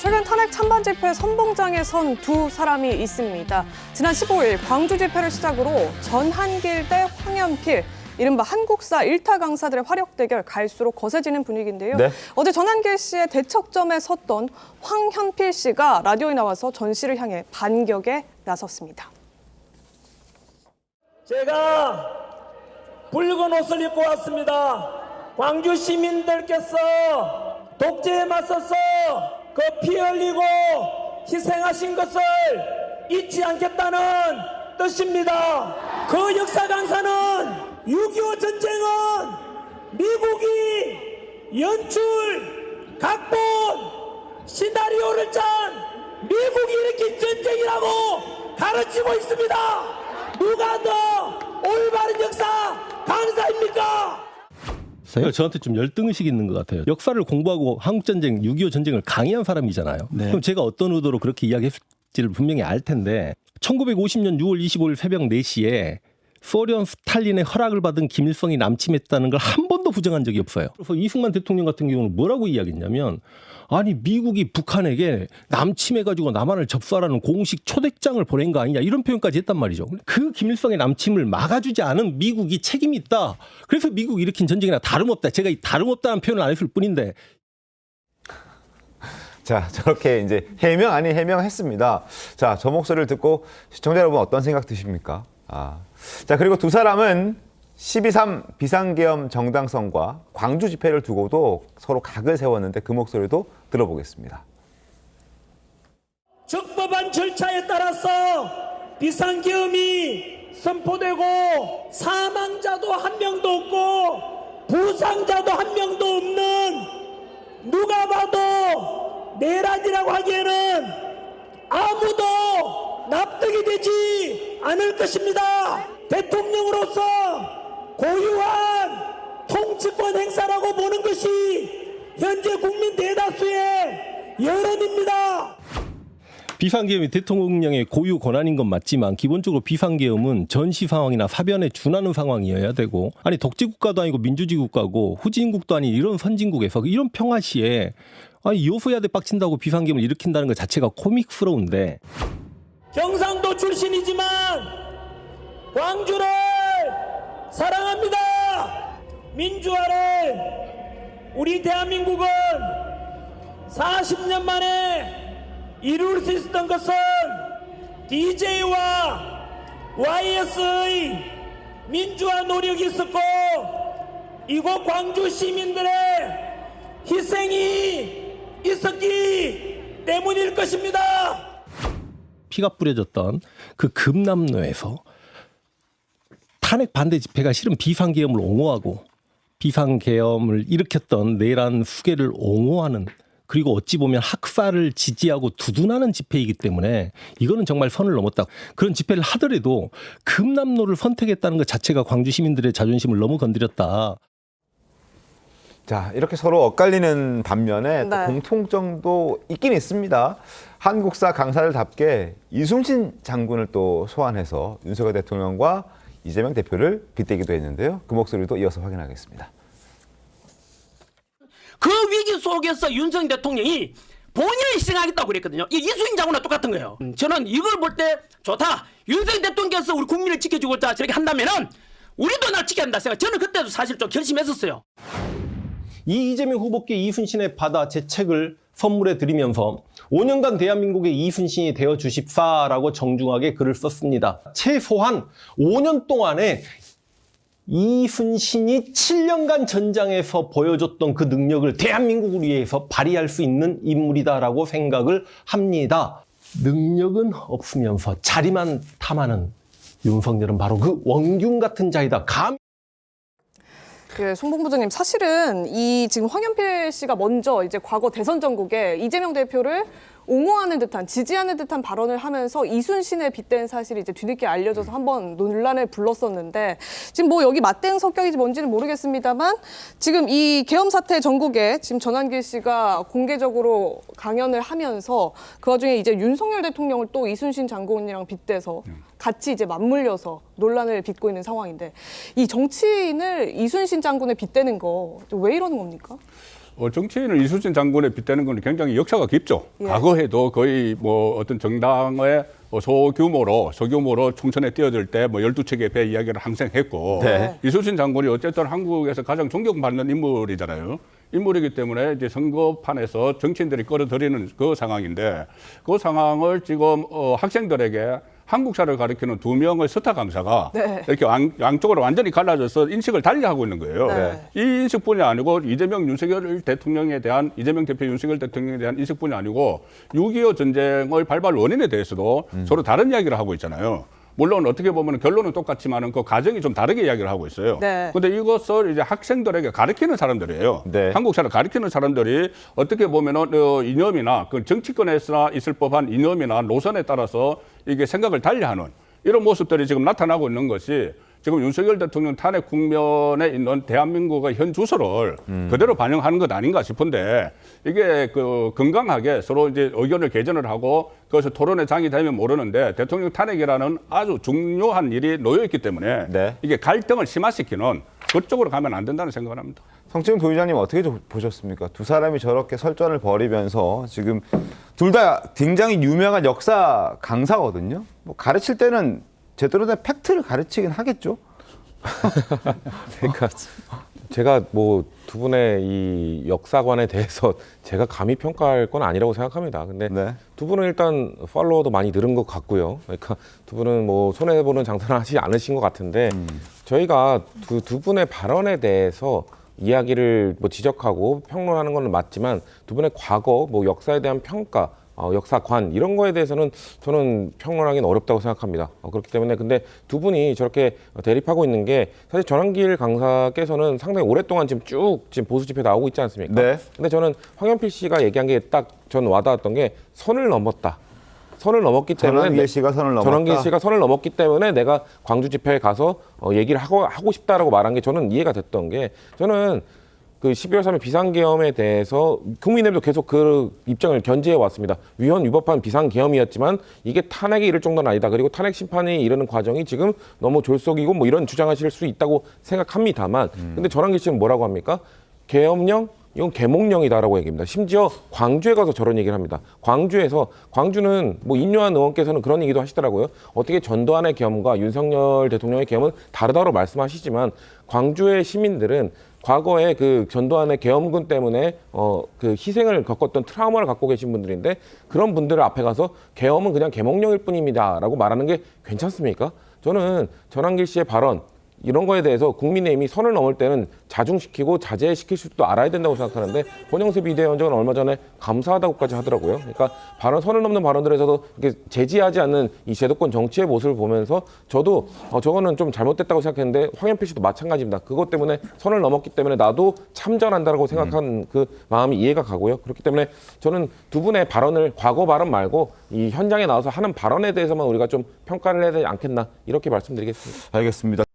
최근 탄핵 찬반 집회 선봉장에 선 두 사람이 있습니다. 지난 15일 광주 집회를 시작으로 전한길 대 황현필, 이른바 한국사 일타 강사들의 화력 대결 갈수록 거세지는 분위기인데요. 네. 어제 전한길 씨의 대척점에 섰던 황현필 씨가 라디오에 나와서 전 씨를 향해 반격에 나섰습니다. 제가 붉은 옷을 입고 왔습니다. 광주 시민들께서 독재에 맞서서 그 피 흘리고 희생하신 것을 잊지 않겠다는 뜻입니다. 그 역사 강사는 6.25 전쟁은 미국이 연출, 각본, 시나리오를 짠 미국이 일으킨 전쟁이라고 가르치고 있습니다. 누가 더 올바른 역사 강사입니까? 저한테 좀 열등의식이 있는 것 같아요. 역사를 공부하고 한국전쟁, 6.25 전쟁을 강의한 사람이잖아요. 네. 그럼 제가 어떤 의도로 그렇게 이야기했을지를 분명히 알 텐데 1950년 6월 25일 새벽 4시에 소련 스탈린의 허락을 받은 김일성이 남침했다는 걸 한 번도 부정한 적이 없어요. 그래서 이승만 대통령 같은 경우는 뭐라고 이야기했냐면, 아니 미국이 북한에게 남침해가지고 남한을 접수하라는 공식 초대장을 보낸 거 아니냐, 이런 표현까지 했단 말이죠. 그 김일성의 남침을 막아주지 않은 미국이 책임이 있다. 그래서 미국이 일으킨 전쟁이나 다름없다. 제가 이 다름없다는 표현을 안 했을 뿐인데. 자, 저렇게 이제 해명 아닌 해명했습니다. 자, 저 목소리를 듣고 시청자 여러분 어떤 생각 드십니까? 자, 그리고 두 사람은 12.3 비상계엄 정당성과 광주 집회를 두고도 서로 각을 세웠는데 그 목소리도 들어보겠습니다. 적법한 절차에 따라서 비상계엄이 선포되고 사망자도 한 명도 없고 부상자도 한 명도 없는, 누가 봐도 내란이라고 하기에는 아무도 납득이 되지 않을 것입니다. 대통령으로서 고유한 통치권 행사라고 보는 것이 현재 국민 대다수의 여론입니다. 비상계엄이 대통령의 고유 권한인 건 맞지만 기본적으로 비상계엄은 전시 상황이나 사변에 준하는 상황이어야 되고, 아니 독재국가도 아니고 민주주의 국가고 후진국도 아닌 이런 선진국에서 이런 평화시에 아니 여소야대 빡친다고 비상계엄을 일으킨다는 것 자체가 코믹스러운데, 경상도 출신이지만 광주를 사랑합니다. 민주화를 우리 대한민국은 40년 만에 이룰 수 있었던 것은 DJ와 YS의 민주화 노력이 있었고, 이곳 광주 시민들의 희생이 있었기 때문일 것입니다. 피가 뿌려졌던 그 금남로에서 탄핵 반대 집회가 실은 비상계엄을 옹호하고 비상계엄을 일으켰던 내란 수괴를 옹호하는, 그리고 어찌 보면 학살을 지지하고 두둔하는 집회이기 때문에 이거는 정말 선을 넘었다. 그런 집회를 하더라도 금남로를 선택했다는 것 자체가 광주 시민들의 자존심을 너무 건드렸다. 자, 이렇게 서로 엇갈리는 반면에 또 네. 공통점도 있긴 있습니다. 한국사 강사들답게 이순신 장군을 또 소환해서 윤석열 대통령과 이재명 대표를 빗대기도 했는데요. 그 목소리도 이어서 확인하겠습니다. 그 위기 속에서 윤석열 대통령이 본인을 희생하겠다고 그랬거든요. 이 이순신 장군과 똑같은 거예요. 저는 이걸 볼 때 좋다. 윤석열 대통령께서 우리 국민을 지켜주고자 저렇게 한다면은 우리도 날 지켜야 한다 생각. 저는 그때도 사실 좀 결심했었어요. 이재명 후보께 이순신의 바다 제 책을 선물해 드리면서 5년간 대한민국의 이순신이 되어 주십사라고 정중하게 글을 썼습니다. 최소한 5년 동안에 이순신이 7년간 전장에서 보여줬던 그 능력을 대한민국을 위해서 발휘할 수 있는 인물이다라고 생각을 합니다. 능력은 없으면서 자리만 탐하는 윤석열은 바로 그 원균 같은 자이다. 송 본부장님, 사실은 이 지금 황현필 씨가 먼저 이제 과거 대선 전국에 이재명 대표를 옹호하는 듯한, 지지하는 듯한 발언을 하면서 이순신에 빗댄 사실이 이제 뒤늦게 알려져서 한번 논란을 불렀었는데, 지금 뭐 여기 맞대응 성격인지 뭔지는 모르겠습니다만 지금 이 계엄 사태 전국에 지금 전한길 씨가 공개적으로 강연을 하면서 그 와중에 이제 윤석열 대통령을 또 이순신 장군이랑 빗대서 같이 이제 맞물려서 논란을 빚고 있는 상황인데, 이 정치인을 이순신 장군에 빗대는 거 왜 이러는 겁니까? 정치인을 이수진 장군에 빗대는 건 굉장히 역사가 깊죠. 예. 과거에도 거의 뭐 어떤 정당의 소규모로 총선에 뛰어들 때 뭐 12척의 배 이야기를 항상 했고 네. 이수진 장군이 어쨌든 한국에서 가장 존경받는 인물이잖아요. 인물이기 때문에 이제 선거판에서 정치인들이 끌어들이는 그 상황인데 그 상황을 지금 학생들에게 한국사를 가리키는 2명의 스타 강사가 네. 이렇게 양쪽으로 완전히 갈라져서 인식을 달리하고 있는 거예요. 네. 이 인식뿐이 아니고 이재명 대표 윤석열 대통령에 대한 인식뿐이 아니고 6.25 전쟁의 발발 원인에 대해서도 서로 다른 이야기를 하고 있잖아요. 물론 어떻게 보면 결론은 똑같지만은 그 과정이 좀 다르게 이야기를 하고 있어요. 네. 근데 이것을 이제 학생들에게 가르치는 사람들이에요. 네. 한국사를 가르치는 사람들이 어떻게 보면은 이념이나 그 정치권에서 있을 법한 이념이나 노선에 따라서 이게 생각을 달리하는 이런 모습들이 지금 나타나고 있는 것이 지금 윤석열 대통령 탄핵 국면에 있는 대한민국의 현 주소를 그대로 반영하는 것 아닌가 싶은데 이게 그 건강하게 서로 이제 의견을 개전을 하고 그것을 토론의 장이 되면 모르는데 대통령 탄핵이라는 아주 중요한 일이 놓여 있기 때문에 네. 이게 갈등을 심화시키는 그쪽으로 가면 안 된다는 생각을 합니다. 성채용 부의장님 어떻게 보셨습니까? 두 사람이 저렇게 설전을 벌이면서 지금 둘 다 굉장히 유명한 역사 강사거든요. 뭐 가르칠 때는 제대로 된 팩트를 가르치긴 하겠죠. 그러니까 제가 뭐 두 분의 이 역사관에 대해서 제가 감히 평가할 건 아니라고 생각합니다. 근데 네. 두 분은 일단 팔로워도 많이 늘은 것 같고요. 그러니까 두 분은 뭐 손해보는 장사를 하지 않으신 것 같은데 저희가 두 분의 발언에 대해서 이야기를 뭐 지적하고 평론하는 건 맞지만 두 분의 과거 뭐 역사에 대한 평가 역사관 이런 거에 대해서는 저는 평론하기는 어렵다고 생각합니다. 그렇기 때문에 근데 두 분이 저렇게 대립하고 있는 게 사실 전환길 강사께서는 상당히 오랫동안 지금 보수 집회 나오고 있지 않습니까? 네. 근데 저는 황현필 씨가 얘기한 게 딱 전 와닿았던 게 선을 넘었다. 선을 넘었기 때문에 전환길 씨가 선을 넘었다. 전환길 씨가 선을 넘었기 때문에 내가 광주 집회에 가서 얘기를 하고 싶다라고 말한 게 저는 이해가 됐던 게 저는 그 12월 3일 비상계엄에 대해서 국민의힘도 계속 그 입장을 견지해 왔습니다. 위헌위법한 비상계엄이었지만 이게 탄핵에 이를 정도는 아니다. 그리고 탄핵 심판이 이르는 과정이 지금 너무 졸속이고 뭐 이런 주장하실 수 있다고 생각합니다만 근데 전환길 씨는 뭐라고 합니까? 계엄령? 이건 계몽령이다라고 얘기합니다. 심지어 광주에 가서 저런 얘기를 합니다. 광주는 뭐 인요한 의원께서는 그런 얘기도 하시더라고요. 어떻게 전두환의 계엄과 윤석열 대통령의 계엄은 다르다고 말씀하시지만 광주의 시민들은 과거에 그 전두환의 계엄군 때문에 그 희생을 겪었던 트라우마를 갖고 계신 분들인데 그런 분들 앞에 가서 계엄은 그냥 계몽령일 뿐입니다라고 말하는 게 괜찮습니까? 저는 전환길 씨의 발언 이런 거에 대해서 국민의힘이 선을 넘을 때는 자중시키고 자제시킬 수도 알아야 된다고 생각하는데 권영세 비대위원장은 얼마 전에 감사하다고까지 하더라고요. 그러니까 선을 넘는 발언들에서도 이렇게 제지하지 않는 이 제도권 정치의 모습을 보면서 저도 저거는 좀 잘못됐다고 생각했는데 황현필 씨도 마찬가지입니다. 그것 때문에 선을 넘었기 때문에 나도 참전한다라고 생각한 그 마음이 이해가 가고요. 그렇기 때문에 저는 두 분의 발언을 과거 발언 말고 이 현장에 나와서 하는 발언에 대해서만 우리가 좀 평가를 해야 되지 않겠나 이렇게 말씀드리겠습니다. 알겠습니다.